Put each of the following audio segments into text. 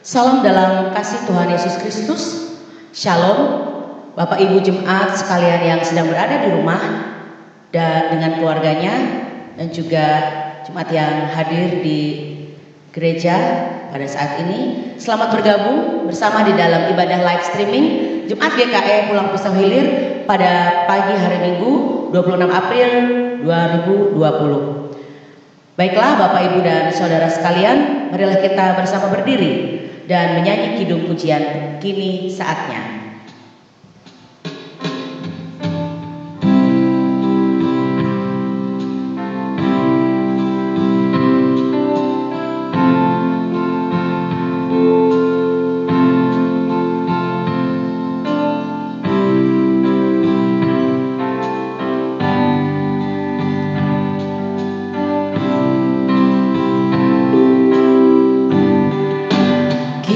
Salam dalam kasih Tuhan Yesus Kristus. Shalom Bapak Ibu Jemaat sekalian yang sedang berada di rumah dan dengan keluarganya, dan juga jemaat yang hadir di gereja pada saat ini. Selamat bergabung bersama di dalam ibadah live streaming Jemaat GKE Pulang Pisau Hilir pada pagi hari Minggu 26 April 2020. Baiklah Bapak Ibu dan Saudara sekalian, marilah kita bersama berdiri dan menyanyi kidung pujian Kini Saatnya.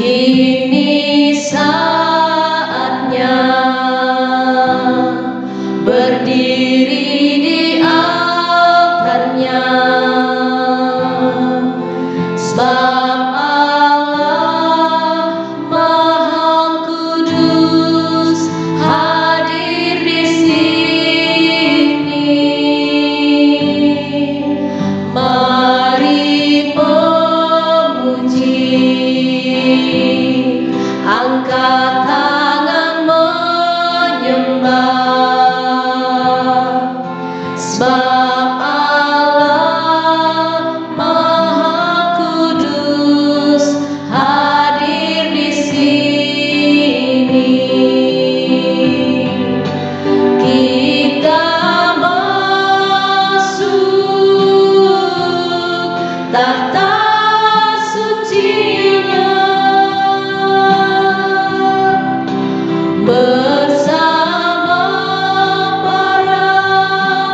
Kini saatnya berdiri di altarnya, sebab Allah Maha Kudus hadir di sini. Mari memuji, angkat tangan menyembah, sebab Allah Maha Kudus hadir di sini. Kita masuk tahta suci-Nya bersama para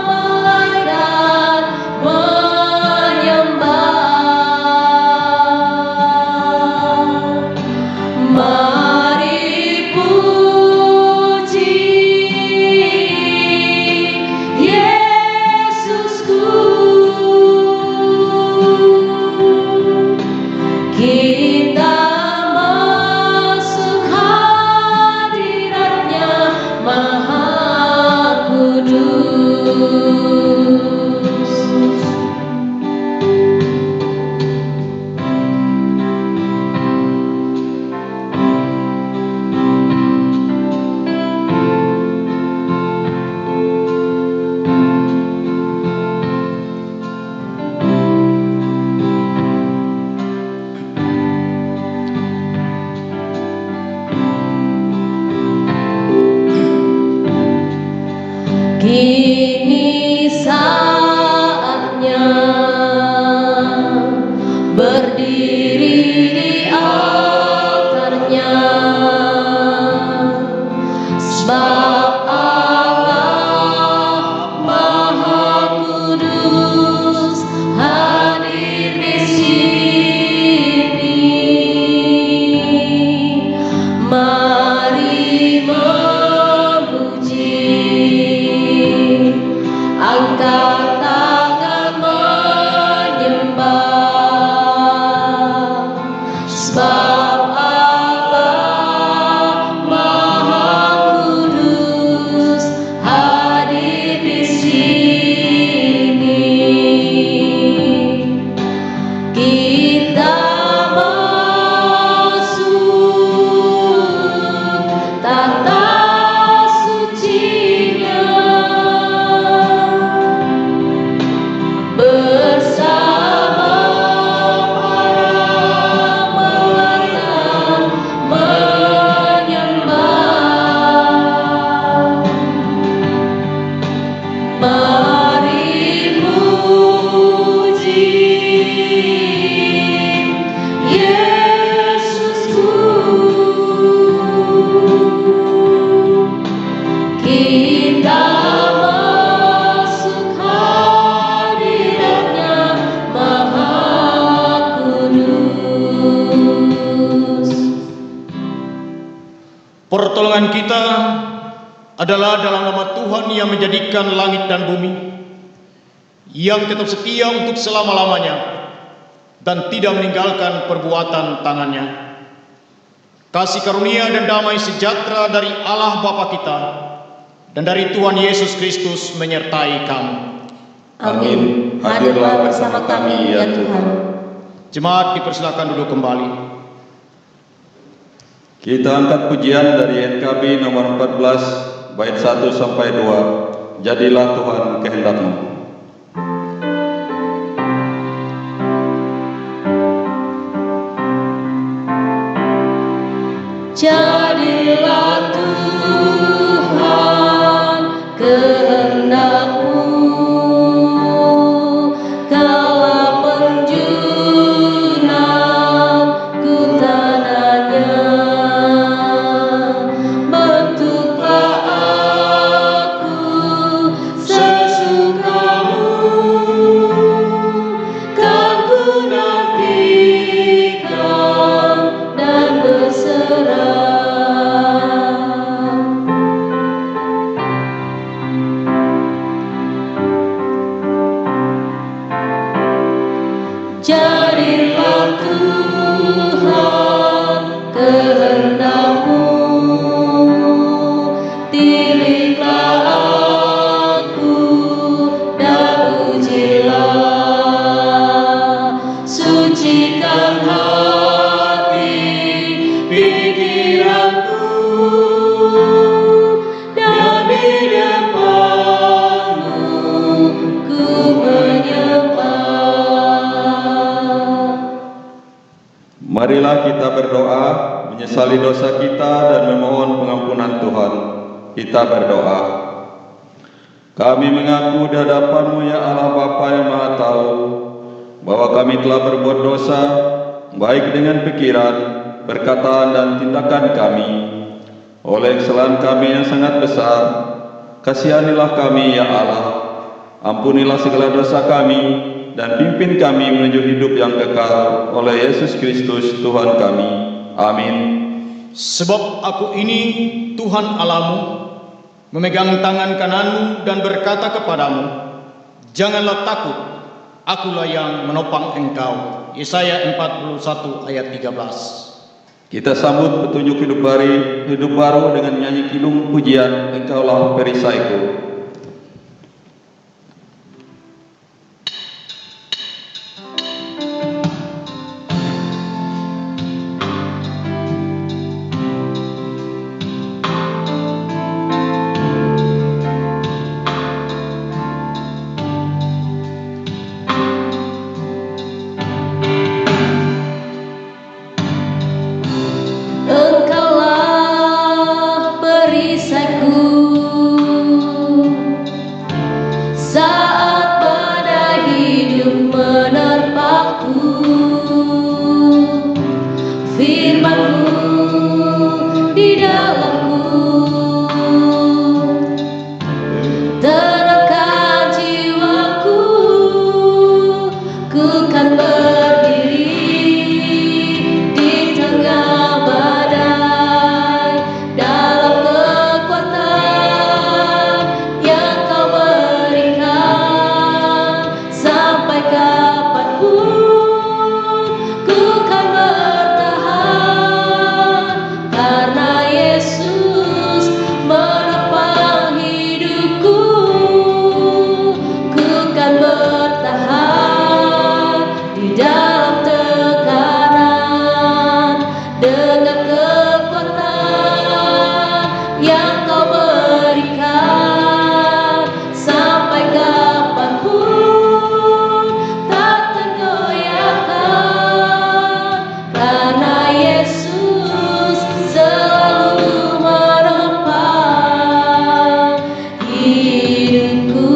malaikat menyembah. Mari puji Yesusku. Kita masuk hadirat-Nya Maha Kudus. Kini saatnya berdiri di altarnya, sebab Allah Maha Kudus hadir di sini. Mari memuji, angkat tangan menyembah, sebab Allah Maha Kudus hadir di sini. Kita masuk tahta suci-Nya bersama para malaikat menyembah. Mari puji Yesusku. Kita masuk hadirat-Nya Maha Kudus. Pertolongan kita adalah dalam nama Tuhan yang menjadikan langit dan bumi, yang tetap setia untuk selama-lamanya dan tidak meninggalkan perbuatan tangannya. kasih karunia dan damai sejahtera dari Allah Bapa kita dan dari Tuhan Yesus Kristus menyertai kamu. Amin. Hadirlah bersama kami ya Tuhan. Jemaat dipersilakan duduk kembali. Kita angkat pujian dari NKB nomor 14 bait 1 sampai 2. Jadilah Tuhan kehendak-Mu. Jadilah Tuhan kehendak-Mu, kala penjunam ku tanahnya. Bentuklah aku sesukamu, kan ku nantikan dan berserah. Jadilah Tuhan kehendak-Mu, pilihlah aku dan ujilah, sucikan hati pikiranku, dan di depan-Mu ku menyembah. Marilah kita berdoa, menyesali dosa kita dan memohon pengampunan Tuhan. Kita berdoa. Kami mengaku di hadapan-Mu ya Allah Bapa yang Maha Tahu, bahwa kami telah berbuat dosa, baik dengan pikiran, perkataan dan tindakan kami. Oleh kesalahan kami yang sangat besar, kasihanilah kami ya Allah. Ampunilah segala dosa kami, dan pimpin kami menuju hidup yang kekal oleh Yesus Kristus Tuhan kami. Amin. Sebab aku ini Tuhan Allahmu, memegang tangan kananmu dan berkata kepadamu, janganlah takut, akulah yang menopang engkau. Yesaya 41 ayat 13. Kita sambut petunjuk hidup baru dengan nyanyi kidung pujian Engkaulah perisaiku. Engkaulah perisaiku, saat badai hidup menerpaku. Firman-Mu di dalamku, tenangkan jiwaku. Ku kan berdiri di tengah badai, dalam kekuatan yang Kau berikan. Sampai kapanpun ku kan bertahan, karena Yesus menopang hidupku. Ku kan bertahan di dalam tekanan, dengan kekuatan yang Kau berikan. Sampai kapanpun tak tergoyahkan, karena Yesus selalu menopang hidupku.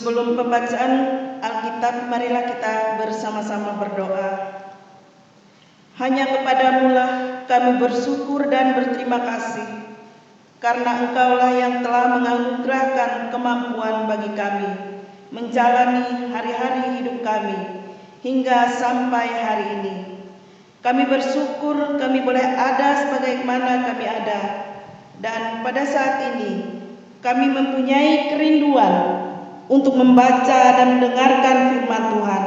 Sebelum pembacaan Alkitab, marilah kita bersama-sama berdoa. Hanya kepadamu-lah kami bersyukur dan berterima kasih, karena Engkaulah yang telah menganugerahkan kemampuan bagi kami menjalani hari-hari hidup kami hingga sampai hari ini. Kami bersyukur kami boleh ada sebagaimana kami ada, dan pada saat ini kami mempunyai kerinduan untuk membaca dan mendengarkan firman Tuhan.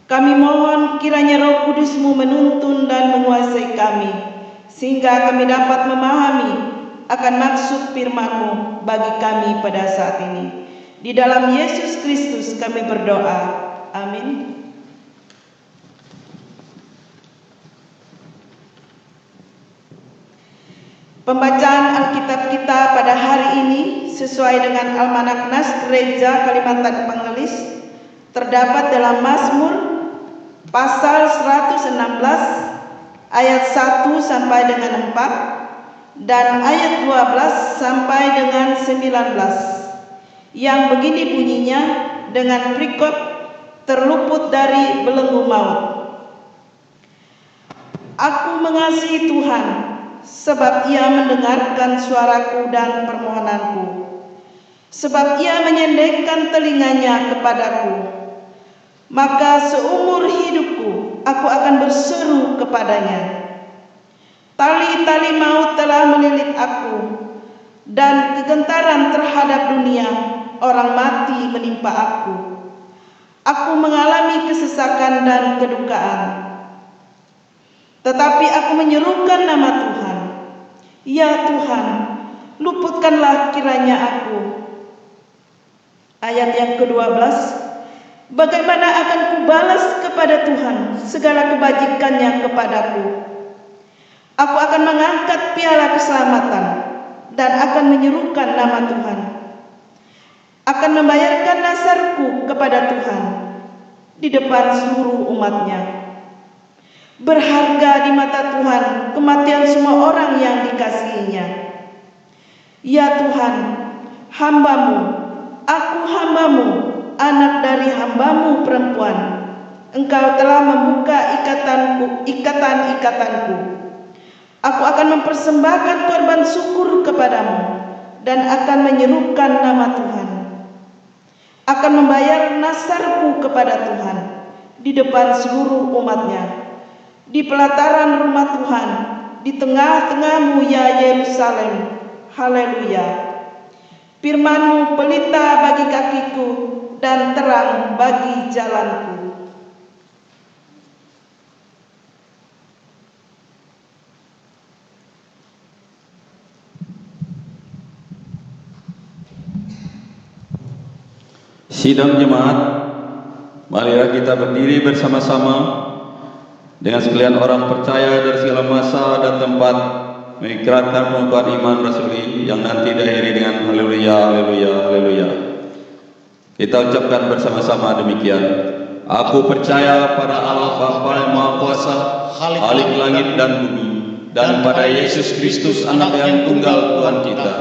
Kami mohon kiranya Roh Kudus-Mu menuntun dan menguasai kami, sehingga kami dapat memahami akan maksud firman-Mu bagi kami pada saat ini. Di dalam Yesus Kristus kami berdoa. Amin. Pembacaan Alkitab kita pada hari ini sesuai dengan Almanak Nas Gereja Kalimantan Pangelis terdapat dalam Mazmur pasal 116 ayat 1 sampai dengan 4 dan ayat 12 sampai dengan 19 yang begini bunyinya dengan perikop terluput dari belenggu maut. Aku mengasihi Tuhan, sebab Ia mendengarkan suaraku dan permohonanku, sebab Ia menyendekkan telinganya kepadaku. Maka seumur hidupku aku akan berseru kepadanya. Tali-tali maut telah melilit aku, dan kegentaran terhadap dunia orang mati menimpa aku. Aku mengalami kesesakan dan kedukaan, tetapi aku menyerukan nama Tuhan. Ya Tuhan, luputkanlah kiranya aku. Ayat yang ke-12, bagaimana akan kubalas kepada Tuhan segala kebajikannya kepadaku? Aku akan mengangkat piala keselamatan dan akan menyerukan nama Tuhan. Akan membayarkan nasarku kepada Tuhan di depan seluruh umatnya. Berharga di mata Tuhan kematian semua orang yang dikasihinya. Ya Tuhan, hamba-Mu, aku hamba-Mu, anak dari hamba-Mu perempuan. Engkau telah membuka ikatan-ikatanku. Aku akan mempersembahkan korban syukur kepadamu dan akan menyerukan nama Tuhan. Akan membayar nasarku kepada Tuhan di depan seluruh umatnya. Di pelataran rumah Tuhan, di tengah-tengahmu ya Yerusalem. Haleluya. Firman-Mu pelita bagi kakiku dan terang bagi jalanku. Sidang jemaat, marilah kita berdiri bersama-sama dengan sekalian orang percaya dari segala masa dan tempat mengikrarkan pengakuan iman rasuli yang nanti diakhiri dengan haleluya, haleluya, haleluya. Kita ucapkan bersama-sama demikian. Aku percaya pada Allah Bapa yang Maha Kuasa, Khalik langit dan bumi, dan pada Yesus Kristus anak yang tunggal Tuhan kita,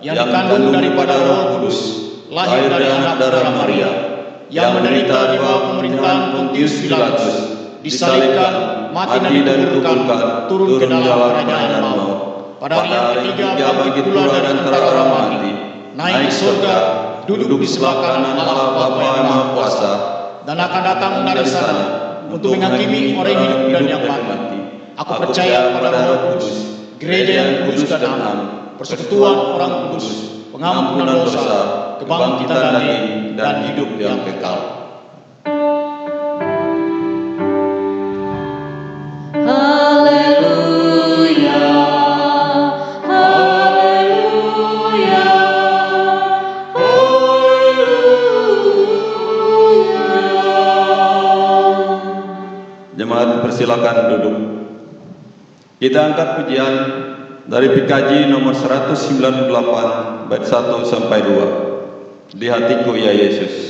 yang dikandung daripada Roh Kudus, lahir dari anak darah Maria, yang menderita di bawah pemerintahan Pontius Pilatus, disalibkan, mati dan dikuburkan, turun ke dalam kerajaan maut. Pada hari yang ketiga bangkit pula dari antara orang mati, naik ke surga, duduk di sebelah kanan Allah Bapa yang Maha Kuasa, dan akan datang dari sana untuk menghakimi orang hidup dan yang mati. Aku percaya pada Roh Kudus, gereja yang kudus dan aman, persekutuan orang kudus, pengampunan dosa, kebangkitan daging, dan hidup yang kekal. Silakan duduk. Kita angkat pujian dari PKJ nomor 198 bait 1 sampai 2. Di hatiku ya Yesus.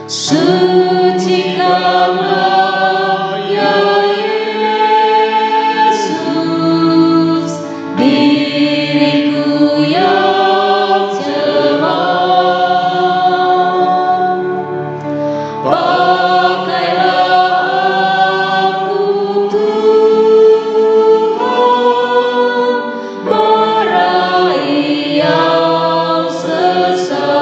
Sucikanlah ya Yesus, diriku yang cemas. Pakailah aku Tuhan, meraih yang sesat.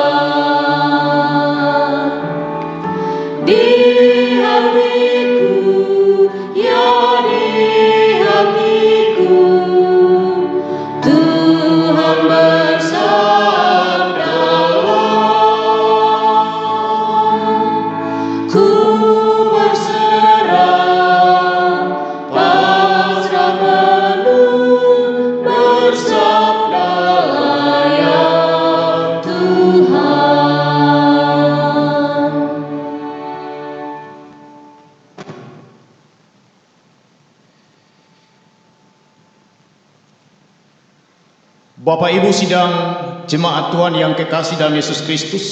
Di hatiku, ya di hatiku, Tuhan bersabdalah. Ku berserah, pasrah penuh, bersabdalah ya Tuhan. Bapak Ibu sidang jemaat Tuhan yang kekasih dalam Yesus Kristus,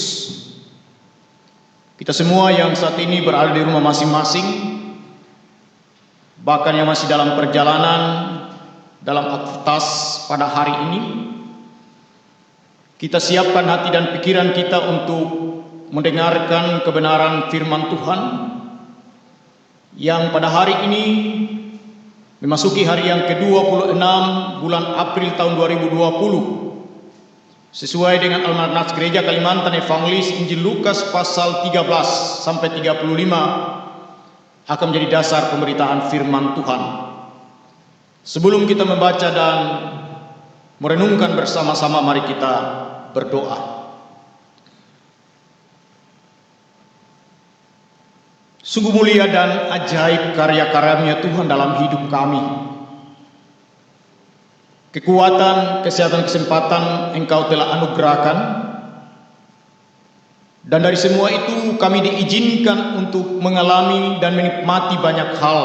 kita semua yang saat ini berada di rumah masing-masing, bahkan yang masih dalam perjalanan dalam aktivitas pada hari ini, kita siapkan hati dan pikiran kita untuk mendengarkan kebenaran firman Tuhan yang pada hari ini memasuki hari yang ke-26 bulan April tahun 2020 sesuai dengan Almanak Gereja Kalimantan Evangelis Injil Lukas pasal 13 sampai 35 akan menjadi dasar pemberitaan firman Tuhan. Sebelum kita membaca dan merenungkan bersama-sama, mari kita berdoa. Sungguh mulia dan ajaib karya-karyanya Tuhan dalam hidup kami. Kekuatan, kesehatan, kesempatan Engkau telah anugerahkan. Dan dari semua itu kami diizinkan untuk mengalami dan menikmati banyak hal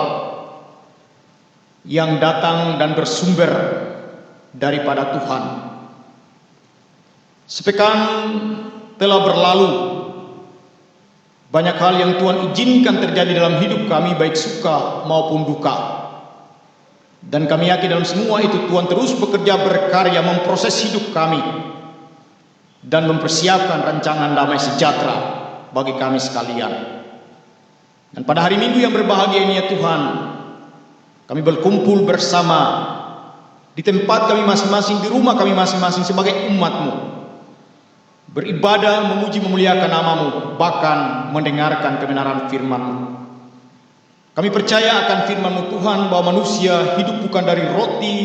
yang datang dan bersumber daripada Tuhan. Sepekan telah berlalu. Banyak hal yang Tuhan izinkan terjadi dalam hidup kami, baik suka maupun duka. Dan kami yakin dalam semua itu Tuhan terus bekerja berkarya memproses hidup kami dan mempersiapkan rancangan damai sejahtera bagi kami sekalian. Dan pada hari Minggu yang berbahagia ini ya Tuhan, kami berkumpul bersama di tempat kami masing-masing, di rumah kami masing-masing sebagai umat-Mu, beribadah, memuji, memuliakan nama-Mu, bahkan mendengarkan kebenaran firman-Mu. Kami percaya akan firman-Mu Tuhan, bahwa manusia hidup bukan dari roti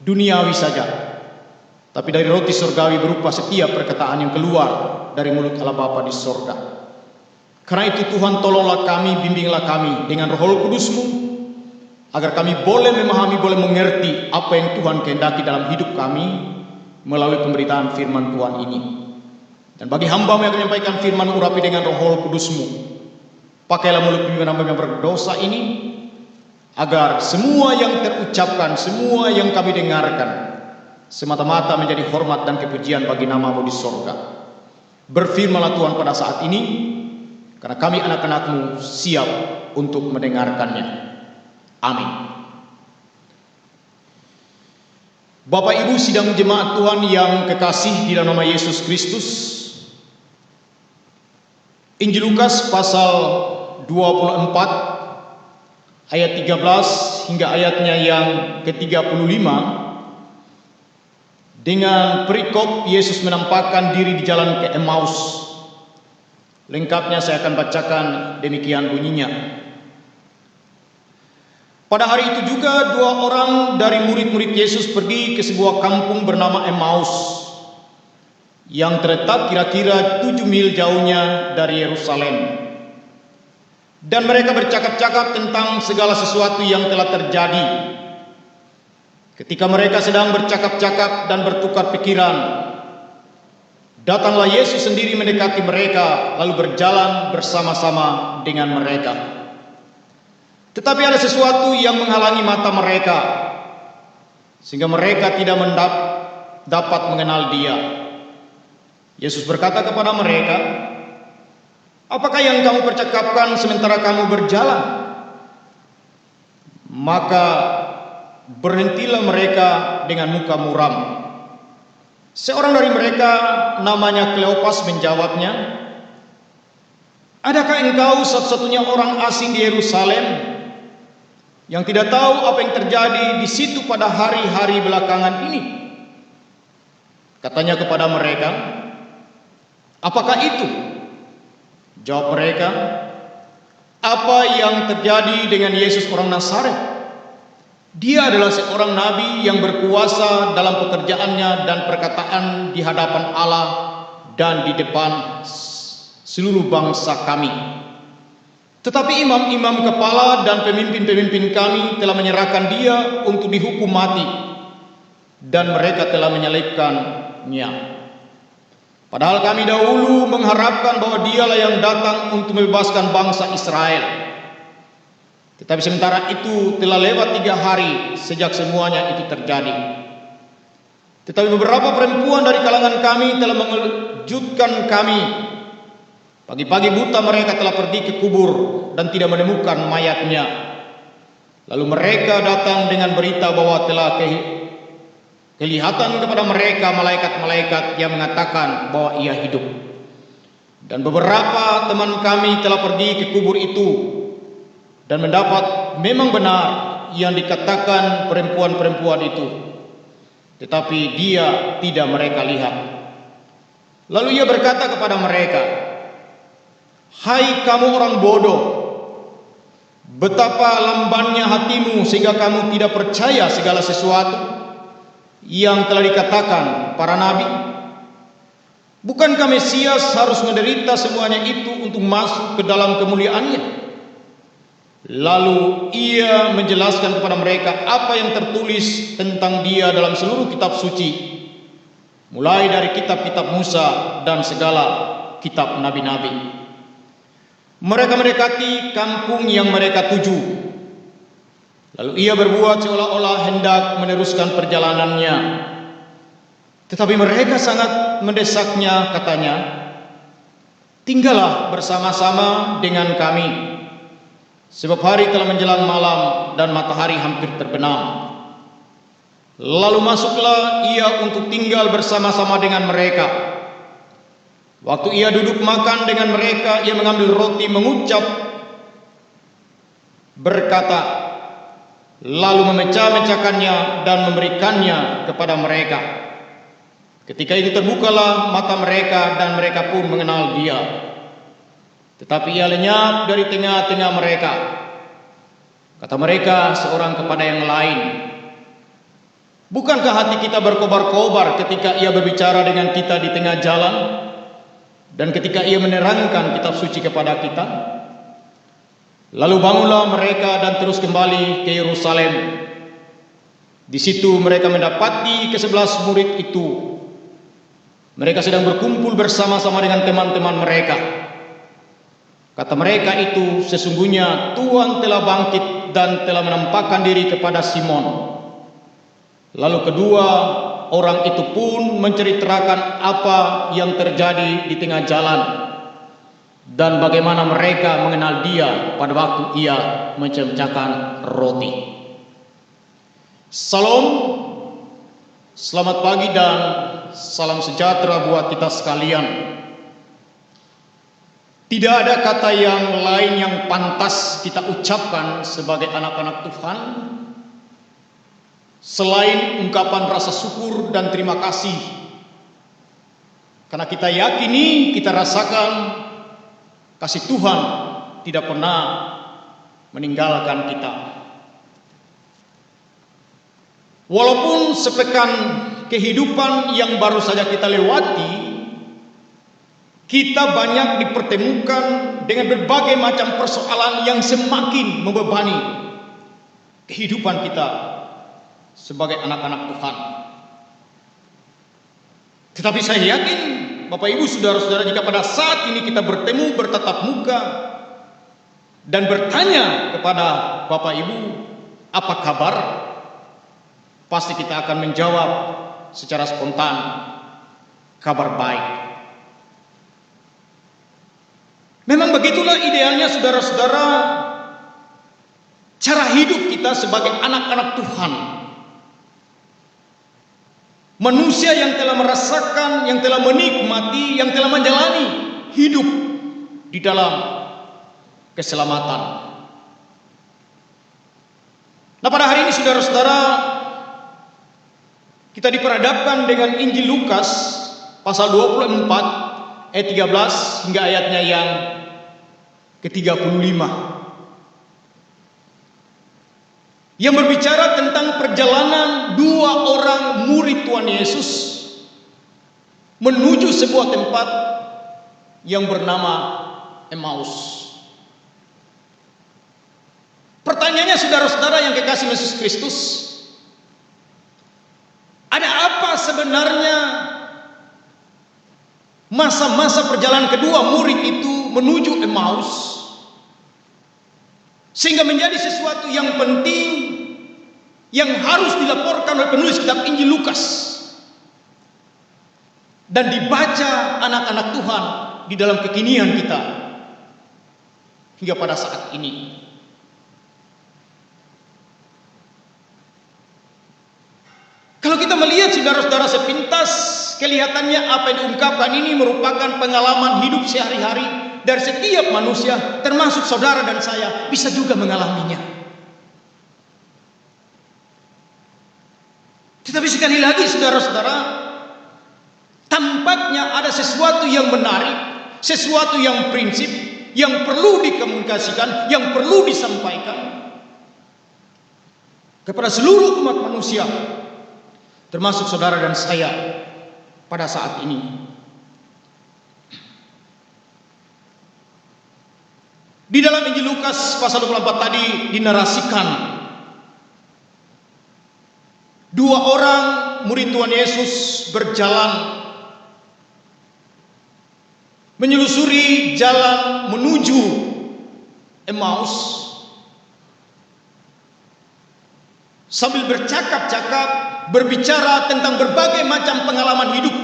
duniawi saja, tapi dari roti surgawi berupa setiap perkataan yang keluar dari mulut Allah Bapa di sorga. Karena itu Tuhan, tolonglah kami, bimbinglah kami dengan Roh Kudus-Mu, agar kami boleh memahami, boleh mengerti apa yang Tuhan kehendaki dalam hidup kami melalui pemberitaan firman Tuhan ini. Dan bagi hamba-Mu yang menyampaikan firman, urapi dengan Roh Kudus-Mu. Pakailah mulut pimpinan hamba yang berdosa ini, agar semua yang terucapkan, semua yang kami dengarkan, semata-mata menjadi hormat dan kepujian bagi nama-Mu di sorga. Berfirmanlah Tuhan pada saat ini, karena kami anak-anak-Mu siap untuk mendengarkannya. Amin. Bapak Ibu sidang jemaat Tuhan yang kekasih di dalam nama Yesus Kristus, Injil Lukas pasal 24 ayat 13 hingga ayatnya yang ke-35, dengan perikop Yesus menampakkan diri di jalan ke Emmaus. Lengkapnya saya akan bacakan, demikian bunyinya. Pada hari itu juga dua orang dari murid-murid Yesus pergi ke sebuah kampung bernama Emmaus, yang terletak kira-kira 7 mil jauhnya dari Yerusalem. Dan mereka bercakap-cakap tentang segala sesuatu yang telah terjadi. Ketika mereka sedang bercakap-cakap dan bertukar pikiran, datanglah Yesus sendiri mendekati mereka, lalu berjalan bersama-sama dengan mereka. Tetapi ada sesuatu yang menghalangi mata mereka, sehingga mereka tidak dapat mengenal Dia. Yesus berkata kepada mereka, Apakah yang kamu percakapkan sementara kamu berjalan? Maka berhentilah mereka dengan muka muram. Seorang dari mereka namanya Kleopas menjawabnya, adakah engkau satu-satunya orang asing di Yerusalem yang tidak tahu apa yang terjadi di situ pada hari-hari belakangan ini? Katanya kepada mereka, apakah itu? Jawab mereka, apa yang terjadi dengan Yesus orang Nazaret? Dia adalah seorang nabi yang berkuasa dalam pekerjaannya dan perkataan di hadapan Allah dan di depan seluruh bangsa kami. Tetapi imam-imam kepala dan pemimpin-pemimpin kami telah menyerahkan dia untuk dihukum mati, dan mereka telah menyalibkannya. Padahal kami dahulu mengharapkan bahwa dialah yang datang untuk membebaskan bangsa Israel. Tetapi sementara itu telah lewat 3 hari sejak semuanya itu terjadi. Tetapi beberapa perempuan dari kalangan kami telah mengejutkan kami. Pagi-pagi buta mereka telah pergi ke kubur dan tidak menemukan mayatnya. Lalu mereka datang dengan berita bahwa telah kelihatan kepada mereka malaikat-malaikat yang mengatakan bahwa ia hidup. Dan beberapa teman kami telah pergi ke kubur itu dan mendapat memang benar yang dikatakan perempuan-perempuan itu, tetapi dia tidak mereka lihat. Lalu ia berkata kepada mereka, hai kamu orang bodoh, betapa lambannya hatimu sehingga kamu tidak percaya segala sesuatu yang telah dikatakan para nabi. Bukankah Mesias harus menderita semuanya itu untuk masuk ke dalam kemuliaannya? Lalu ia menjelaskan kepada mereka apa yang tertulis tentang dia dalam seluruh kitab suci, mulai dari kitab-kitab Musa dan segala kitab nabi-nabi. Mereka mendekati kampung yang mereka tuju. Lalu ia berbuat seolah-olah hendak meneruskan perjalanannya. Tetapi mereka sangat mendesaknya, katanya, tinggallah bersama-sama dengan kami, sebab hari telah menjelang malam dan matahari hampir terbenam. Lalu masuklah ia untuk tinggal bersama-sama dengan mereka. Waktu ia duduk makan dengan mereka, ia mengambil roti, mengucap, berkata, lalu memecah-mecahkannya dan memberikannya kepada mereka. Ketika itu terbukalah mata mereka dan mereka pun mengenal dia. Tetapi ia lenyap dari tengah-tengah mereka. Kata mereka seorang kepada yang lain, bukankah hati kita berkobar-kobar ketika ia berbicara dengan kita di tengah jalan dan ketika ia menerangkan kitab suci kepada kita? Lalu bangunlah mereka dan terus kembali ke Yerusalem. Di situ mereka mendapati ke-11 murid itu. Mereka sedang berkumpul bersama-sama dengan teman-teman mereka. Kata mereka itu, sesungguhnya Tuhan telah bangkit dan telah menampakkan diri kepada Simon. Lalu kedua orang itu pun menceritakan apa yang terjadi di tengah jalan dan bagaimana mereka mengenal dia pada waktu ia memecahkan roti. Salam, selamat pagi dan salam sejahtera buat kita sekalian. Tidak ada kata yang lain yang pantas kita ucapkan sebagai anak-anak Tuhan selain ungkapan rasa syukur dan terima kasih. Karena kita yakini, kita rasakan kasih Tuhan tidak pernah meninggalkan kita. Walaupun sepekan kehidupan yang baru saja kita lewati, kita banyak dipertemukan dengan berbagai macam persoalan yang semakin membebani kehidupan kita sebagai anak-anak Tuhan. Tetapi saya yakin Bapak Ibu Saudara-saudara, jika pada saat ini kita bertemu bertatap muka dan bertanya kepada Bapak Ibu apa kabar, pasti kita akan menjawab secara spontan, kabar baik. Memang begitulah idealnya saudara-saudara, cara hidup kita sebagai anak-anak Tuhan. Manusia yang telah merasakan, yang telah menikmati, yang telah menjalani hidup di dalam keselamatan. Nah, pada hari ini saudara-saudara, kita diperhadapkan dengan Injil Lukas pasal 24 ayat 13 hingga ayatnya yang ke-35. Yang berbicara tentang perjalanan dua orang murid Tuhan Yesus menuju sebuah tempat yang bernama Emmaus. Pertanyaannya saudara-saudara yang kekasih Yesus Kristus, ada apa sebenarnya masa-masa perjalanan kedua murid itu menuju Emmaus sehingga menjadi sesuatu yang penting yang harus dilaporkan oleh penulis kitab Injil Lukas dan dibaca anak-anak Tuhan di dalam kekinian kita hingga pada saat ini. Kalau kita melihat saudara-saudara sepintas, kelihatannya apa yang diungkapkan ini merupakan pengalaman hidup sehari-hari dari setiap manusia, termasuk saudara dan saya bisa juga mengalaminya. Tetapi sekali lagi saudara-saudara, tampaknya ada sesuatu yang menarik, sesuatu yang prinsip, yang perlu dikomunikasikan, yang perlu disampaikan kepada seluruh umat manusia, termasuk saudara dan saya pada saat ini. Di dalam Injil Lukas pasal 24 tadi dinarasikan dua orang murid Tuhan Yesus berjalan menyelusuri jalan menuju Emmaus sambil bercakap-cakap, berbicara tentang berbagai macam pengalaman hidup.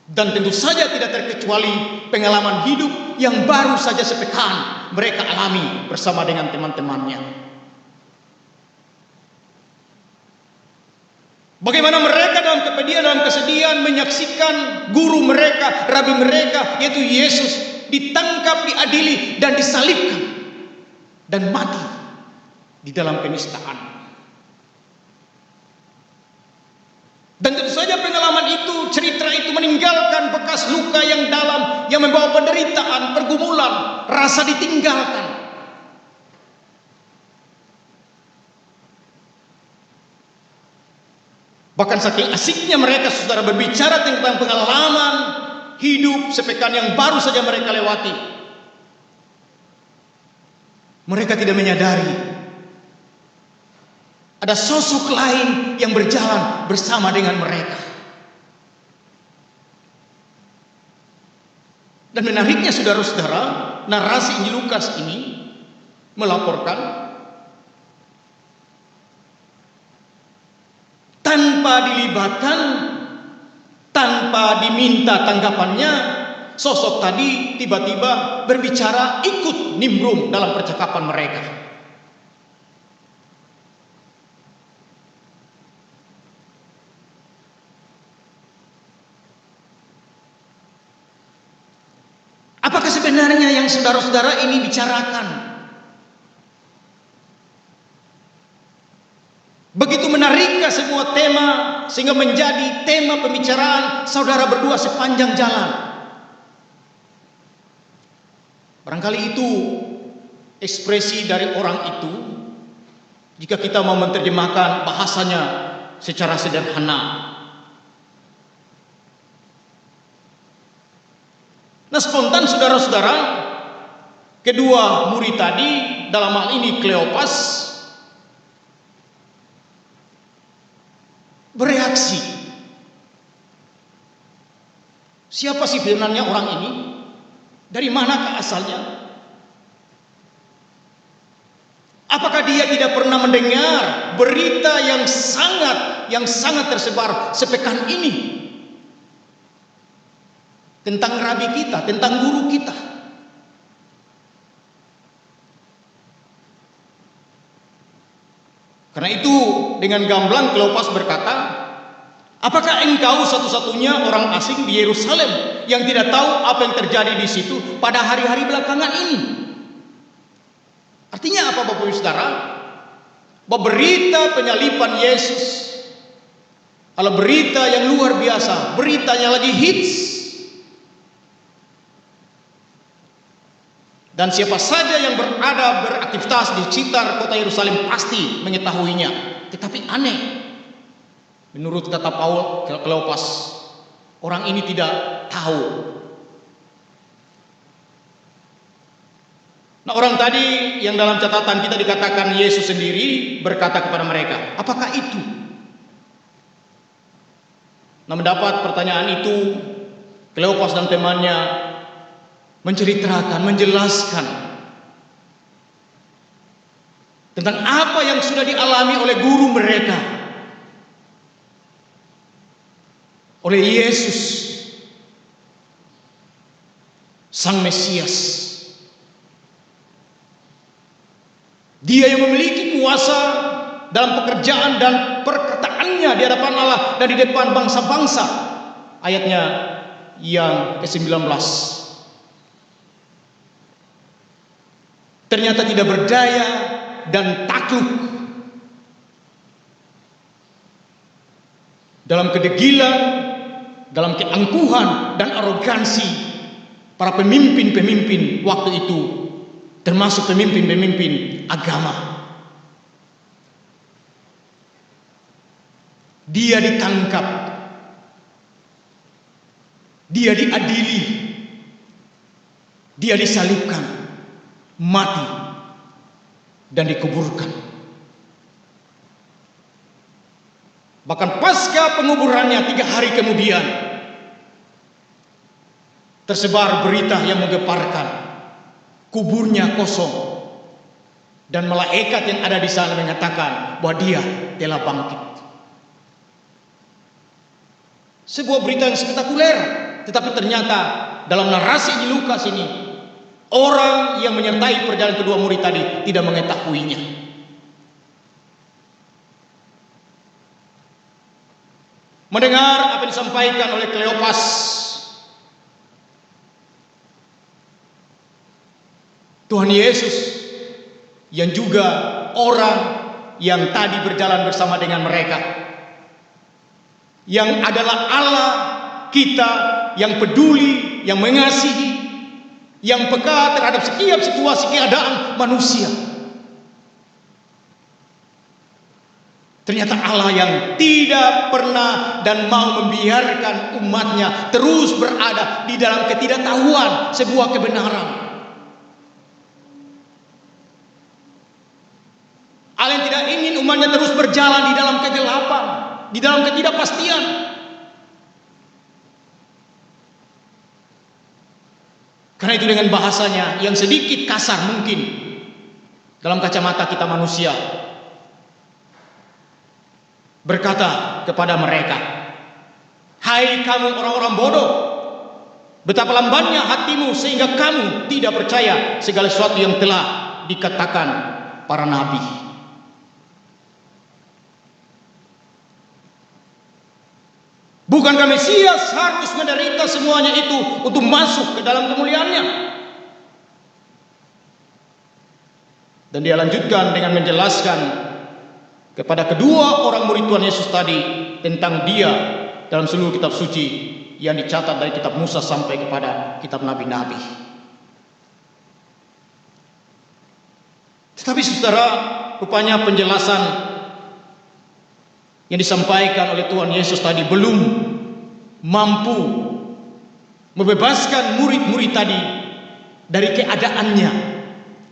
Dan tentu saja tidak terkecuali pengalaman hidup yang baru saja sepekan mereka alami bersama dengan teman-temannya. Bagaimana mereka dalam kepedihan, dalam kesedihan menyaksikan guru mereka, rabi mereka, yaitu Yesus, ditangkap, diadili, dan disalibkan dan mati di dalam penistaan. Dan tentu saja pengalaman itu, cerita itu meninggalkan bekas luka yang dalam, yang membawa penderitaan, pergumulan, rasa ditinggalkan. Bahkan saking asiknya mereka saudara berbicara tentang pengalaman hidup sepekan yang baru saja mereka lewati, mereka tidak menyadari ada sosok lain yang berjalan bersama dengan mereka. Dan menariknya saudara-saudara, narasi Injil Lukas ini melaporkan tanpa dilibatkan, tanpa diminta tanggapannya, sosok tadi tiba-tiba berbicara, ikut nimbrung dalam percakapan mereka. Apakah sebenarnya yang saudara-saudara ini bicarakan? Begitu menariknya sebuah tema sehingga menjadi tema pembicaraan saudara berdua sepanjang jalan. Barangkali itu ekspresi dari orang itu jika kita mau menerjemahkan bahasanya secara sederhana. Nah, spontan saudara-saudara, kedua murid tadi, dalam hal ini Kleopas, bereaksi. Siapa sih sebenarnya orang ini? Dari manakah asalnya? Apakah dia tidak pernah mendengar berita yang sangat tersebar sepekan ini tentang rabi kita, tentang guru kita. Karena itu dengan gamblang Kleopas berkata, apakah engkau satu-satunya orang asing di Yerusalem yang tidak tahu apa yang terjadi di situ pada hari-hari belakangan ini? Artinya apa Bapak Ibu Saudara? Bahwa berita penyaliban Yesus adalah berita yang luar biasa, berita yang lagi hits. Dan siapa saja yang beraktivitas di sekitar kota Yerusalem pasti mengetahuinya. Tetapi aneh, menurut kata Paul Kleopas, orang ini tidak tahu. Nah, orang tadi yang dalam catatan kita dikatakan Yesus sendiri berkata kepada mereka, apakah itu? Nah, mendapat pertanyaan itu, Kleopas dan temannya menceritakan, menjelaskan tentang apa yang sudah dialami oleh guru mereka, oleh Yesus, Sang Mesias. Dia yang memiliki kuasa dalam pekerjaan dan perkataannya di hadapan Allah dan di depan bangsa-bangsa. Ayatnya yang ke-19. Ternyata tidak berdaya dan takluk. Dalam kedegilan, dalam keangkuhan dan arogansi para pemimpin-pemimpin waktu itu, termasuk pemimpin-pemimpin agama. Dia ditangkap, dia diadili, dia disalibkan, mati, dan dikuburkan. Bahkan pasca penguburannya 3 hari kemudian, tersebar berita yang menggeparkan. Kuburnya kosong dan malaikat yang ada di sana mengatakan bahwa dia telah bangkit. Sebuah berita yang spektakuler, tetapi ternyata dalam narasi di Lukas ini, orang yang menyertai perjalanan kedua murid tadi tidak mengetahuinya. Mendengar apa yang disampaikan oleh Kleopas, Tuhan Yesus yang juga orang yang tadi berjalan bersama dengan mereka, yang adalah Allah kita, yang peduli, yang mengasihi, yang peka terhadap setiap situasi keadaan manusia. Ternyata Allah yang tidak pernah dan mau membiarkan umatnya terus berada di dalam ketidaktahuan sebuah kebenaran. Allah yang tidak ingin umatnya terus berjalan di dalam kegelapan, di dalam ketidakpastian. Karena itu dengan bahasanya yang sedikit kasar mungkin dalam kacamata kita manusia, berkata kepada mereka, hai kamu orang-orang bodoh, betapa lambannya hatimu sehingga kamu tidak percaya segala sesuatu yang telah dikatakan para nabi. Bukankah Mesias harus menderita semuanya itu untuk masuk ke dalam kemuliaannya? Dan dia lanjutkan dengan menjelaskan kepada kedua orang murid Tuhan Yesus tadi tentang dia dalam seluruh kitab suci yang dicatat dari kitab Musa sampai kepada kitab nabi-nabi. Tetapi saudara, rupanya penjelasan yang disampaikan oleh Tuhan Yesus tadi belum mampu membebaskan murid-murid tadi dari keadaannya.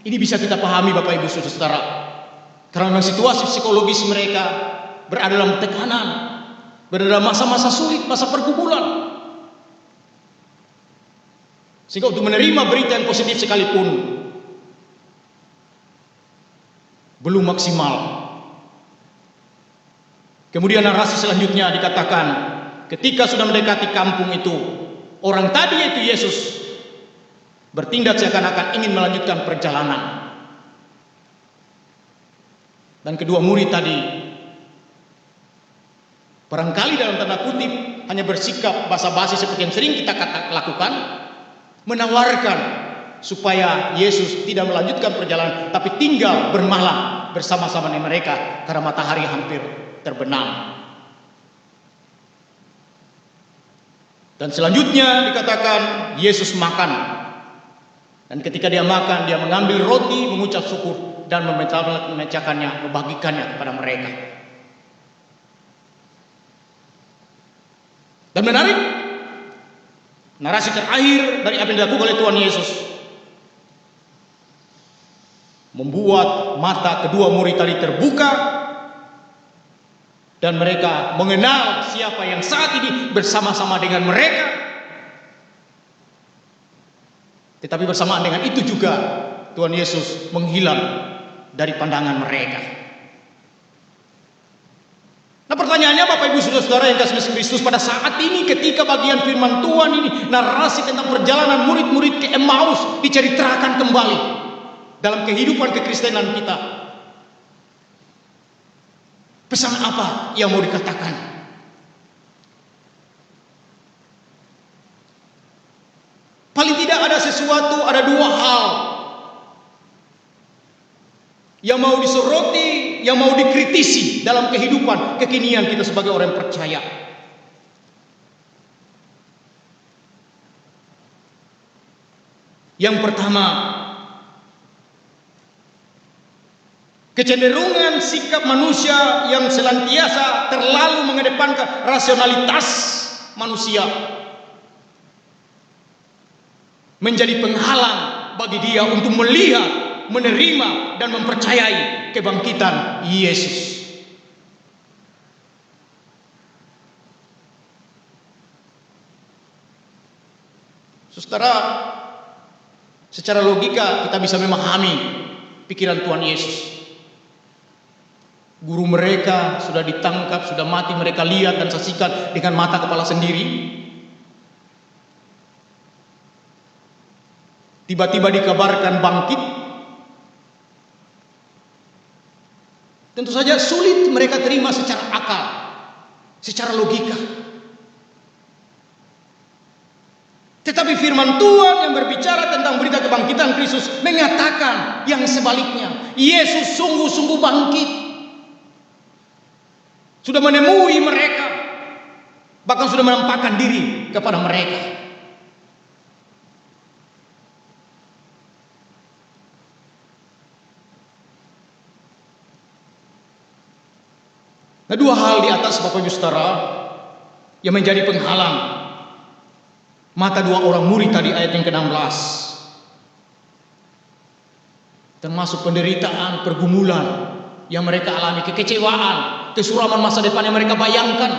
Ini bisa kita pahami Bapak Ibu Saudara, karena memang situasi psikologis mereka berada dalam tekanan, berada dalam masa-masa sulit, masa pergumulan, sehingga untuk menerima berita yang positif sekalipun belum maksimal. Kemudian narasi selanjutnya dikatakan, ketika sudah mendekati kampung itu, orang tadi yaitu Yesus bertindak seakan-akan ingin melanjutkan perjalanan. Dan kedua murid tadi barangkali dalam tanda kutip hanya bersikap basa-basi seperti yang sering kita lakukan, menawarkan supaya Yesus tidak melanjutkan perjalanan tapi tinggal bermalam bersama-sama dengan mereka karena matahari hampir terbenam. Dan selanjutnya dikatakan Yesus makan. Dan ketika dia makan, dia mengambil roti, mengucap syukur dan memecahkannya, membagikannya kepada mereka. Dan menarik, narasi terakhir dari apa yang dilakukan oleh Tuhan Yesus membuat mata kedua murid tadi terbuka dan mereka mengenal siapa yang saat ini bersama-sama dengan mereka. Tetapi bersamaan dengan itu juga Tuhan Yesus menghilang dari pandangan mereka. Nah, pertanyaannya Bapak Ibu Saudara-saudara yang kasih Kristus, pada saat ini ketika bagian firman Tuhan ini, narasi tentang perjalanan murid-murid ke Emmaus diceritakan kembali dalam kehidupan kekristenan kita, pesan apa yang mau dikatakan? Paling tidak ada sesuatu, ada dua hal yang mau disoroti, yang mau dikritisi dalam kehidupan kekinian kita sebagai orang yang percaya. Yang pertama, kecenderungan sikap manusia yang senantiasa terlalu mengedepankan rasionalitas manusia menjadi penghalang bagi dia untuk melihat, menerima dan mempercayai kebangkitan Yesus. Saudara, secara logika kita bisa memahami pikiran Tuhan Yesus. Guru mereka sudah ditangkap, sudah mati, mereka lihat dan saksikan dengan mata kepala sendiri. Tiba-tiba dikabarkan bangkit. Tentu saja sulit mereka terima secara akal, secara logika. Tetapi firman Tuhan yang berbicara tentang berita kebangkitan Kristus mengatakan yang sebaliknya. Yesus sungguh-sungguh bangkit. Sudah menemui mereka, bahkan sudah menampakkan diri kepada mereka. Nah, dua hal di atas Bapak Ibu Saudara yang menjadi penghalang mata dua orang murid tadi ayat yang ke-16, termasuk penderitaan, pergumulan yang mereka alami, kekecewaan, kesuraman masa depan yang mereka bayangkan.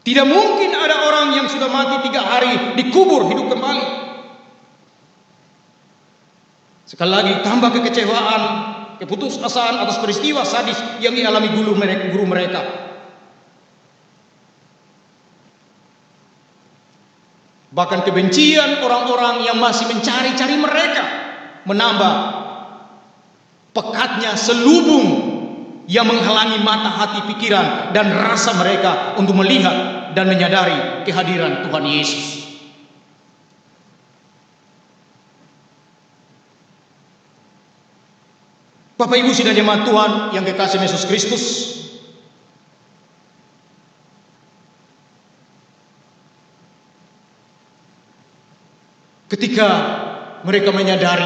Tidak mungkin ada orang yang sudah mati 3 hari dikubur hidup kembali. Sekali lagi tambah kekecewaan, keputusasaan atas peristiwa sadis yang dialami guru mereka. Bahkan kebencian orang-orang yang masih mencari-cari mereka menambah pekatnya selubung yang menghalangi mata, hati, pikiran dan rasa mereka untuk melihat dan menyadari kehadiran Tuhan Yesus. Bapak Ibu sidang jemaat Tuhan yang kekasih Yesus Kristus, ketika mereka menyadari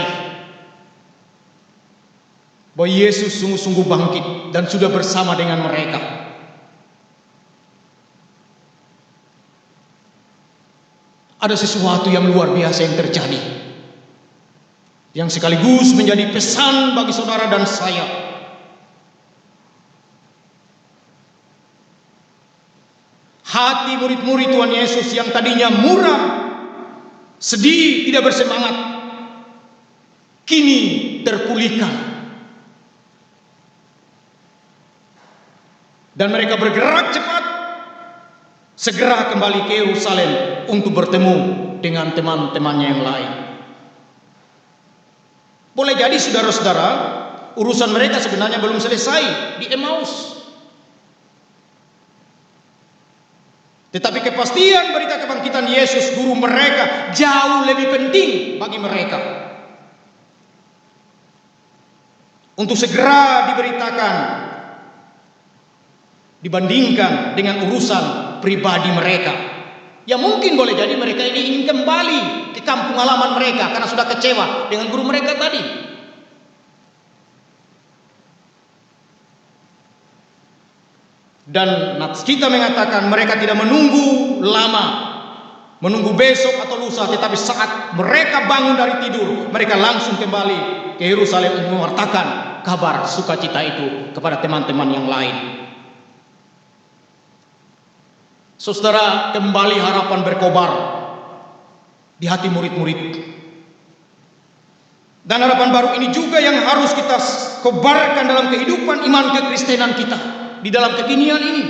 bahwa Yesus sungguh-sungguh bangkit dan sudah bersama dengan mereka, ada sesuatu yang luar biasa yang terjadi, yang sekaligus menjadi pesan bagi saudara dan saya. Hati murid-murid Tuhan Yesus yang tadinya muram, sedih, tidak bersemangat, kini terpulihkan. Dan mereka bergerak cepat segera kembali ke Yerusalem untuk bertemu dengan teman-temannya yang lain. Boleh jadi saudara-saudara, urusan mereka sebenarnya belum selesai di Emmaus. Tetapi kepastian berita kebangkitan Yesus, guru mereka, jauh lebih penting bagi mereka. Untuk segera diberitakan, dibandingkan dengan urusan pribadi mereka. Ya mungkin boleh jadi mereka ini ingin kembali ke kampung halaman mereka karena sudah kecewa dengan guru mereka tadi. Dan nats kita mengatakan mereka tidak menunggu lama, menunggu besok atau lusa, tetapi saat mereka bangun dari tidur, mereka langsung kembali ke Yerusalem untuk mewartakan kabar sukacita itu kepada teman-teman yang lain. Saudara, kembali harapan berkobar di hati murid-murid. Dan harapan baru ini juga yang harus kita kobarkan dalam kehidupan iman kekristenan kita di dalam kekinian ini.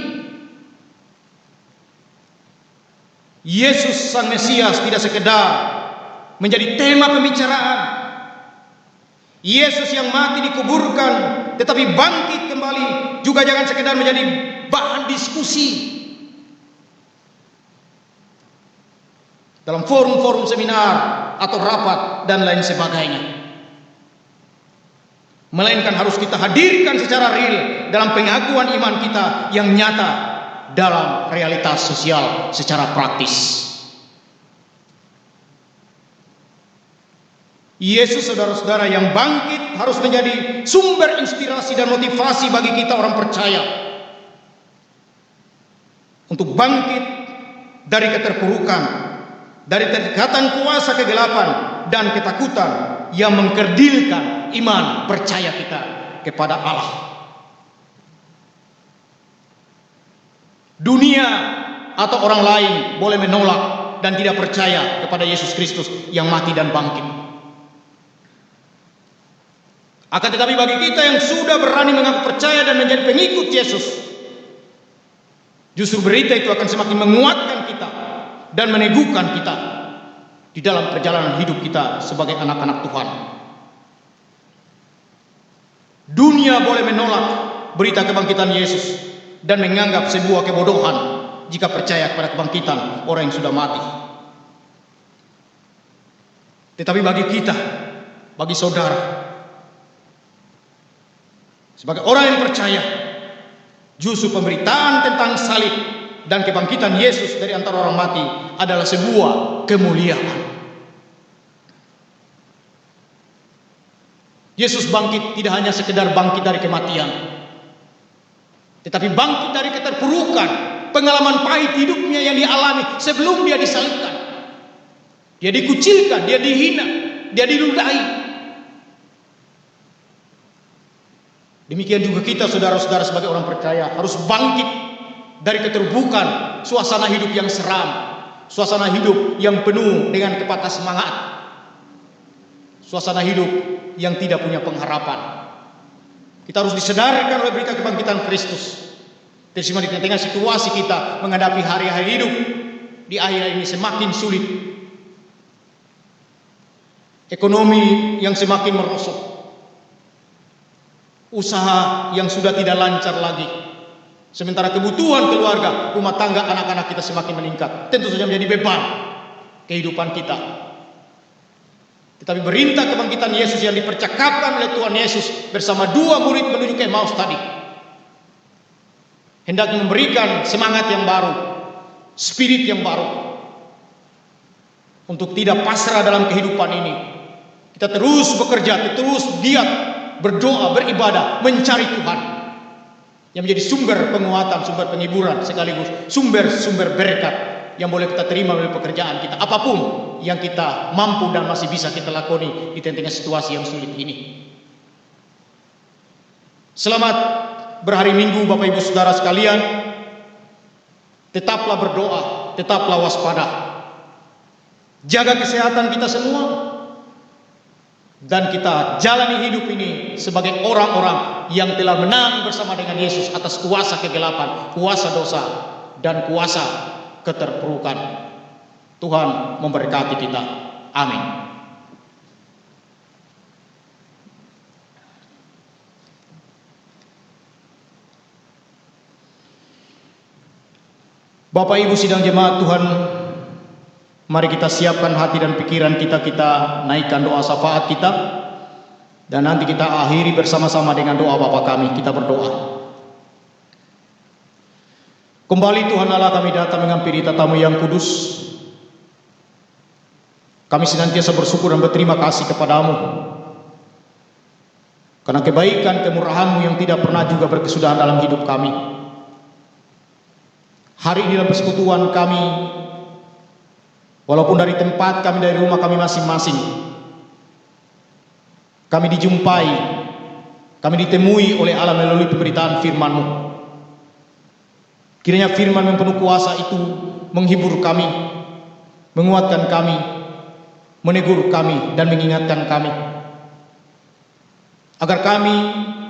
Yesus Sang Mesias tidak sekedar menjadi tema pembicaraan. Yesus yang mati dikuburkan tetapi bangkit kembali juga jangan sekedar menjadi bahan diskusi dalam forum-forum seminar atau rapat dan lain sebagainya. Melainkan harus kita hadirkan secara real dalam pengakuan iman kita yang nyata dalam realitas sosial secara praktis. Yesus, saudara-saudara, yang bangkit harus menjadi sumber inspirasi dan motivasi bagi kita orang percaya untuk bangkit dari keterpurukan, dari keterikatan kuasa kegelapan dan ketakutan yang mengkerdilkan iman percaya kita kepada Allah. Dunia atau orang lain boleh menolak dan tidak percaya kepada Yesus Kristus yang mati dan bangkit. Akan tetapi bagi kita yang sudah berani mengaku percaya dan menjadi pengikut Yesus, justru berita itu akan semakin menguatkan kita dan meneguhkan kita di dalam perjalanan hidup kita sebagai anak-anak Tuhan. Dunia boleh menolak berita kebangkitan Yesus dan menganggap sebuah kebodohan jika percaya kepada kebangkitan orang yang sudah mati. Tetapi bagi kita, bagi saudara, sebagai orang yang percaya, justru pemberitaan tentang salib dan kebangkitan Yesus dari antara orang mati adalah sebuah kemuliaan. Yesus bangkit tidak hanya sekedar bangkit dari kematian, tetapi bangkit dari keterpurukan, pengalaman pahit hidupnya yang dialami sebelum dia disalibkan. Dia dikucilkan, dia dihina, dia diludahi. Demikian juga kita, saudara-saudara, sebagai orang percaya harus bangkit dari keterpurukan suasana hidup yang seram, suasana hidup yang penuh dengan kepatah semangat, suasana hidup yang tidak punya pengharapan. Kita harus disadarkan oleh berita kebangkitan Kristus. Terima di tengah situasi kita menghadapi hari-hari hidup di akhir ini semakin sulit. Ekonomi yang semakin merosot, usaha yang sudah tidak lancar lagi, sementara kebutuhan keluarga, rumah tangga, anak-anak kita semakin meningkat. Tentu saja menjadi beban kehidupan kita. Tetapi berita kebangkitan Yesus yang dipercakapkan oleh Tuhan Yesus bersama dua murid menuju ke Emmaus tadi hendak memberikan semangat yang baru, spirit yang baru untuk tidak pasrah dalam kehidupan ini. Kita terus bekerja, terus giat berdoa, beribadah, mencari Tuhan yang menjadi sumber penguatan, sumber penghiburan, sekaligus sumber-sumber berkat yang boleh kita terima dari pekerjaan kita, apapun yang kita mampu dan masih bisa kita lakoni di tengah situasi yang sulit ini. Selamat berhari Minggu Bapak Ibu Saudara sekalian. Tetaplah berdoa, tetaplah waspada. Jaga kesehatan kita semua. Dan kita jalani hidup ini sebagai orang-orang yang telah menang bersama dengan Yesus atas kuasa kegelapan, kuasa dosa, dan kuasa keterpurukan. Tuhan memberkati kita. Amin. Bapak Ibu sidang jemaat Tuhan, mari kita siapkan hati dan pikiran kita, naikkan doa syafaat kita, dan nanti kita akhiri bersama-sama dengan doa Bapa kami. Kita berdoa. Kembali Tuhan Allah, kami datang menghampiri tatamu yang kudus. Kami senantiasa bersyukur dan berterima kasih kepadamu karena kebaikan kemurahan-Mu yang tidak pernah juga berkesudahan dalam hidup kami. Hari ini dalam persekutuan kami, walaupun dari tempat kami, dari rumah kami masing-masing, kami dijumpai, kami ditemui oleh Allah melalui pemberitaan firman-Mu. Kiranya firman yang penuh kuasa itu menghibur kami, menguatkan kami, menegur kami, dan mengingatkan kami, agar kami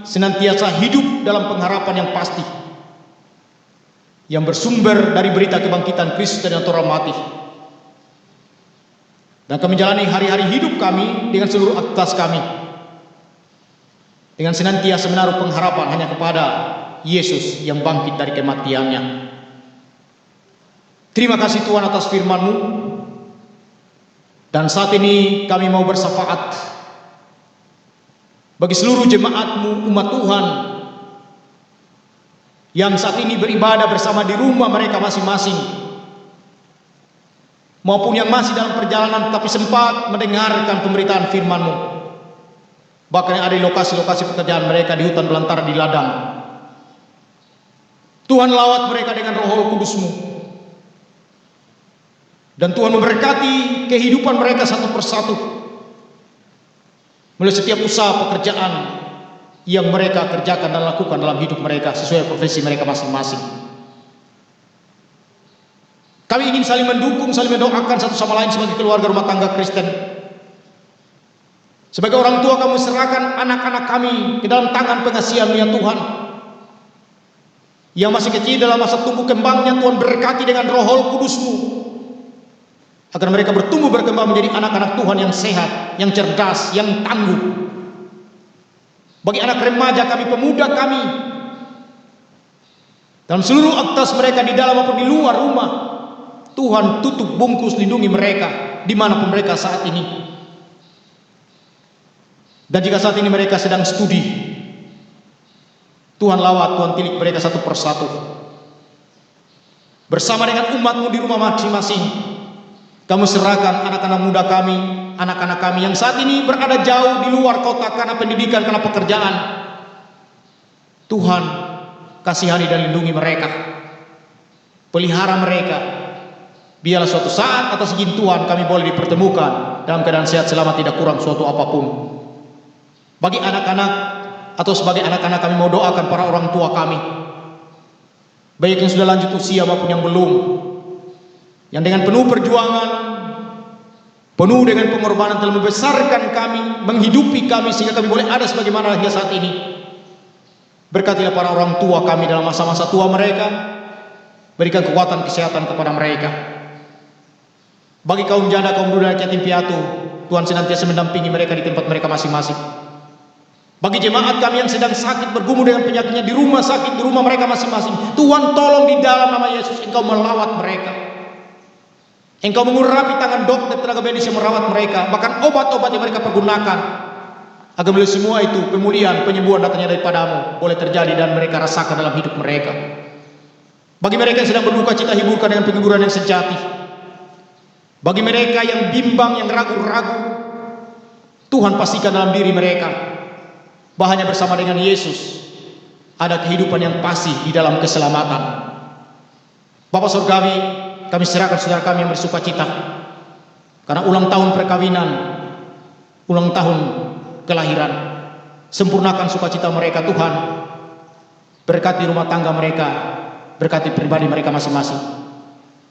senantiasa hidup dalam pengharapan yang pasti, yang bersumber dari berita kebangkitan Kristus dan terhormati. Dan kami jalani hari-hari hidup kami dengan seluruh aktivitas kami, dengan senantiasa menaruh pengharapan hanya kepada Yesus yang bangkit dari kematiannya. Terima kasih Tuhan atas firman-Mu. Dan saat ini kami mau bersyafaat bagi seluruh jemaat-Mu, umat Tuhan, yang saat ini beribadah bersama di rumah mereka masing-masing, maupun yang masih dalam perjalanan tetapi sempat mendengarkan pemberitaan firman-Mu. Bahkan ada di lokasi-lokasi pekerjaan mereka, di hutan belantara, di ladang. Tuhan lawat mereka dengan Roh Kudus-Mu, dan Tuhan memberkati kehidupan mereka satu persatu melalui setiap usaha pekerjaan yang mereka kerjakan dan lakukan dalam hidup mereka sesuai profesi mereka masing-masing. Kami ingin saling mendukung, saling mendoakan satu sama lain sebagai keluarga rumah tangga Kristen. Sebagai orang tua, kami serahkan anak-anak kami ke dalam tangan pengasihan-Mu ya Tuhan. Yang masih kecil dalam masa tumbuh kembangnya, Tuhan berkati dengan Roh Kudus-Mu, agar mereka bertumbuh berkembang menjadi anak-anak Tuhan yang sehat, yang cerdas, yang tangguh. Bagi anak remaja kami, pemuda kami, dalam seluruh aktivitas mereka di dalam maupun di luar rumah, Tuhan tutup, bungkus, lindungi mereka dimanapun mereka saat ini. Dan jika saat ini mereka sedang studi, Tuhan lawat, Tuhan tilik mereka satu persatu. Bersama dengan umat-Mu di rumah masing-masing, kamu serahkan anak-anak muda kami, anak-anak kami yang saat ini berada jauh di luar kota karena pendidikan, karena pekerjaan. Tuhan kasihani dan lindungi mereka, pelihara mereka. Biarlah suatu saat atas izin Tuhan kami boleh dipertemukan dalam keadaan sehat, selamat, tidak kurang suatu apapun. Bagi anak-anak atau sebagai anak-anak, kami mau doakan para orang tua kami, baik yang sudah lanjut usia maupun yang belum, yang dengan penuh perjuangan, penuh dengan pengorbanan telah membesarkan kami, menghidupi kami sehingga kami boleh ada sebagaimana hingga saat ini. Berkatilah para orang tua kami dalam masa-masa tua mereka, berikan kekuatan kesehatan kepada mereka. Bagi kaum janda, kaum duda, dan yatim piatu, Tuhan senantiasa mendampingi mereka di tempat mereka masing-masing. Bagi jemaat kami yang sedang sakit, bergumul dengan penyakitnya di rumah sakit, di rumah mereka masing-masing, Tuhan tolong di dalam nama Yesus, Engkau melawat mereka. Engkau mengurapi tangan dokter, tenaga medis yang merawat mereka, bahkan obat-obat yang mereka pergunakan, agar melalui semua itu pemulihan, penyembuhan datangnya daripadamu boleh terjadi dan mereka rasakan dalam hidup mereka. Bagi mereka yang sedang berduka cita, hiburkan dengan penghiburan yang sejati. Bagi mereka yang bimbang, yang ragu-ragu, Tuhan pastikan dalam diri mereka bahwa bersama dengan Yesus ada kehidupan yang pasti di dalam keselamatan. Bapa Surgawi, kami serahkan saudara kami yang bersuka cita karena ulang tahun perkawinan, ulang tahun kelahiran. Sempurnakan sukacita mereka Tuhan. Berkati rumah tangga mereka, berkati pribadi mereka masing-masing.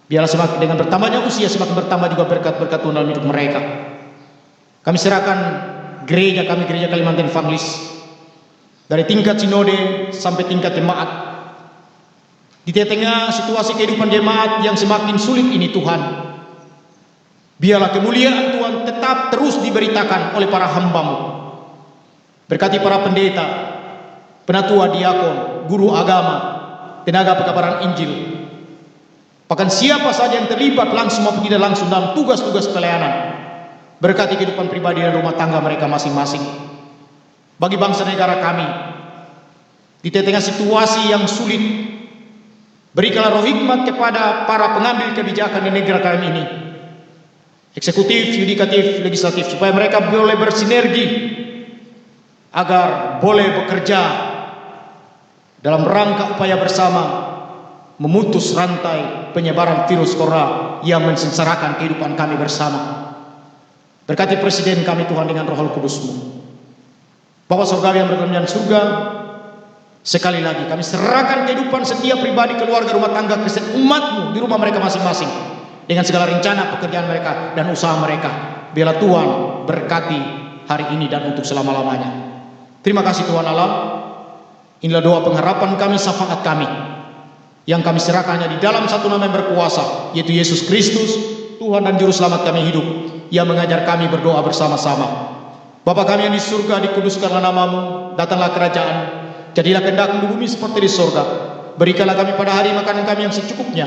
Biarlah semakin dengan bertambahnya usia, semakin bertambah juga berkat-berkat Tuhan dalam hidup mereka. Kami serahkan gereja kami, gereja Kalimantan Evangelis, dari tingkat sinode sampai tingkat jemaat. Di tengah situasi kehidupan jemaat yang semakin sulit ini Tuhan, biarlah kemuliaan Tuhan tetap terus diberitakan oleh para hamba-Mu. Berkati para pendeta, penatua diakon, guru agama, tenaga pekabaran Injil, bahkan siapa saja yang terlibat langsung maupun tidak langsung dalam tugas-tugas pelayanan. Berkati kehidupan pribadi dan rumah tangga mereka masing-masing. Bagi bangsa negara kami, di tengah situasi yang sulit, berikanlah roh hikmat kepada para pengambil kebijakan di negara kami ini, eksekutif, yudikatif, legislatif, supaya mereka boleh bersinergi agar boleh bekerja dalam rangka upaya bersama memutus rantai penyebaran virus corona yang mensengsarakan kehidupan kami bersama. Berkati Presiden kami Tuhan dengan Roh Kudus-Mu. Bapa Surgawi yang berada di surga, sekali lagi kami serahkan kehidupan setiap pribadi, keluarga, rumah tangga Kristen umat-Mu di rumah mereka masing-masing, dengan segala rencana pekerjaan mereka dan usaha mereka. Biarlah Tuhan berkati hari ini dan untuk selama-lamanya. Terima kasih Tuhan Allah. Inilah doa pengharapan kami, syafaat kami, yang kami serahkannya di dalam satu nama yang berkuasa, yaitu Yesus Kristus, Tuhan dan Juru Selamat kami hidup, yang mengajar kami berdoa bersama-sama. Bapa kami yang di surga, dikuduskanlah nama-Mu, datanglah kerajaan, jadilah kehendak-Mu di bumi seperti di surga. Berikanlah kami pada hari makanan kami yang secukupnya,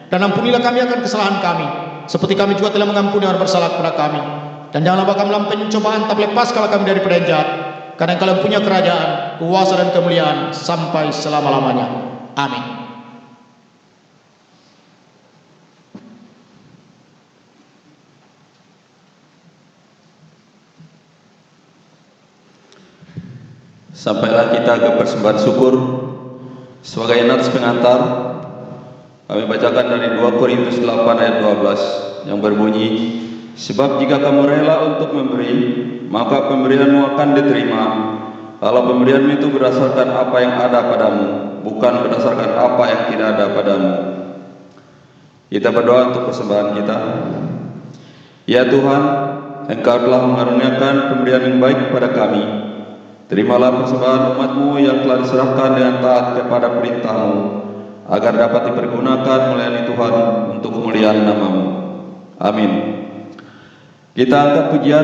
dan ampunilah kami akan kesalahan kami, seperti kami juga telah mengampuni orang bersalah kepada kami. Dan janganlah bawa kami dalam pencobaan, tapi lepaskanlah kami dari yang jahat. Karena Engkau punya kerajaan, kuasa dan kemuliaan sampai selama-lamanya. Amin. Sampailah kita ke persembahan syukur. Sebagai nats pengantar, kami bacakan dari 2 Korintus 8 ayat 12 yang berbunyi, sebab jika kamu rela untuk memberi, maka pemberianmu akan diterima. Kalau pemberianmu itu berdasarkan apa yang ada padamu, bukan berdasarkan apa yang tidak ada padamu. Kita berdoa untuk persembahan kita. Ya Tuhan, Engkau telah mengaruniakan pemberian yang baik kepada kami. Terimalah persembahan umat-Mu yang telah diserahkan dengan taat kepada perintah-Mu, agar dapat dipergunakan melayani Tuhan untuk kemuliaan nama-Mu. Amin. Kita angkat pujian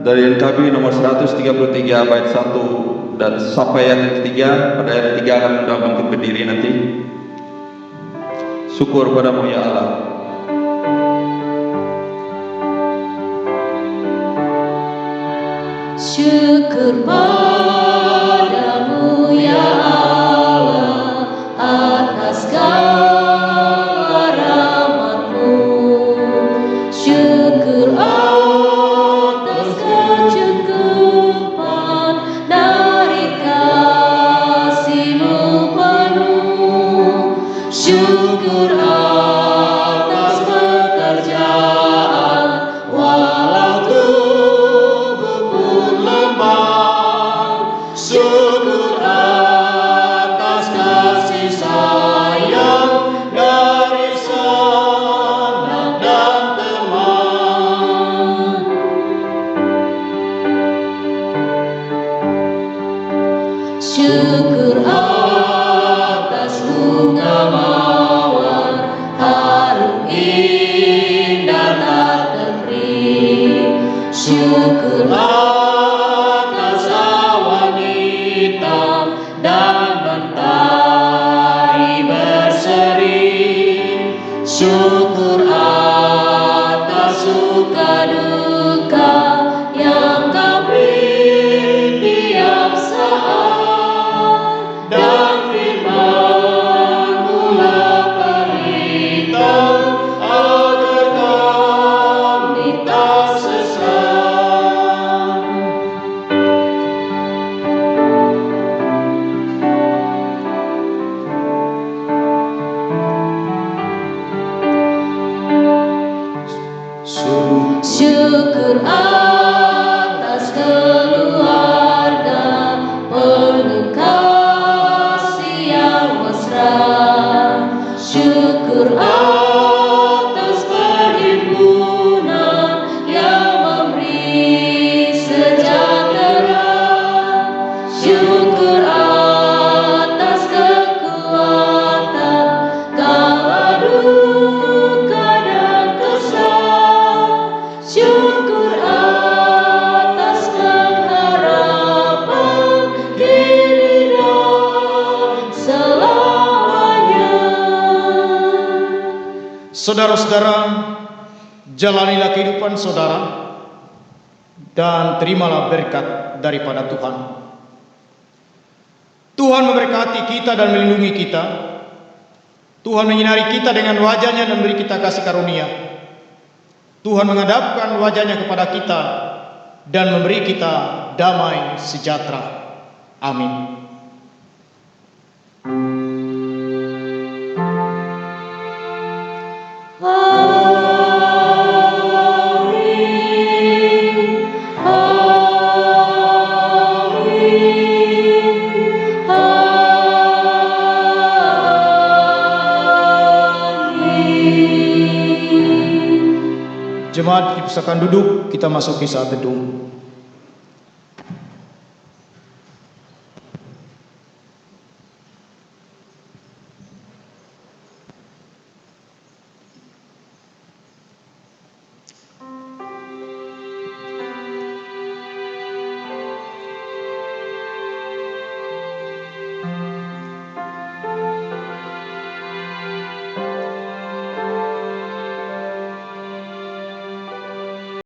dari NKB nomor 133 bait 1 dan sampai ayat 3. Pada ayat 3 kami undang untuk berdiri nanti. Syukur padamu ya Allah. Syukur padamu ya Allah atas segala rahmat-Mu. Syukur atas kecukupan dari kasih-Mu penuh. Syukur atas pekerjaan walau tubuh pun lemah. Syukur atas kasih sayang dari sanak dan teman. Syukur atas bunga mawar harum indah tak terperi. Syukur atas awan hitam dan mentari berseri. Syukur atas suka duka yang Kau beri tiap saat, dan firman-Mu lah pelita agar kami tak sesat. Syukur atas keluarga penuh kasih yang mesra. Syukur atas perhimpunan yang memberi sejahtera. Syukur atas kekuatan Saudara-saudara, jalanilah kehidupan saudara dan terimalah berkat daripada Tuhan. Tuhan memberkati kita dan melindungi kita. Tuhan menyinari kita dengan wajah-Nya dan beri kita kasih karunia. Tuhan menghadapkan wajah-Nya kepada kita dan memberi kita damai sejahtera. Amin. Jemaat dipersilakan duduk, kita masuki saat teduh.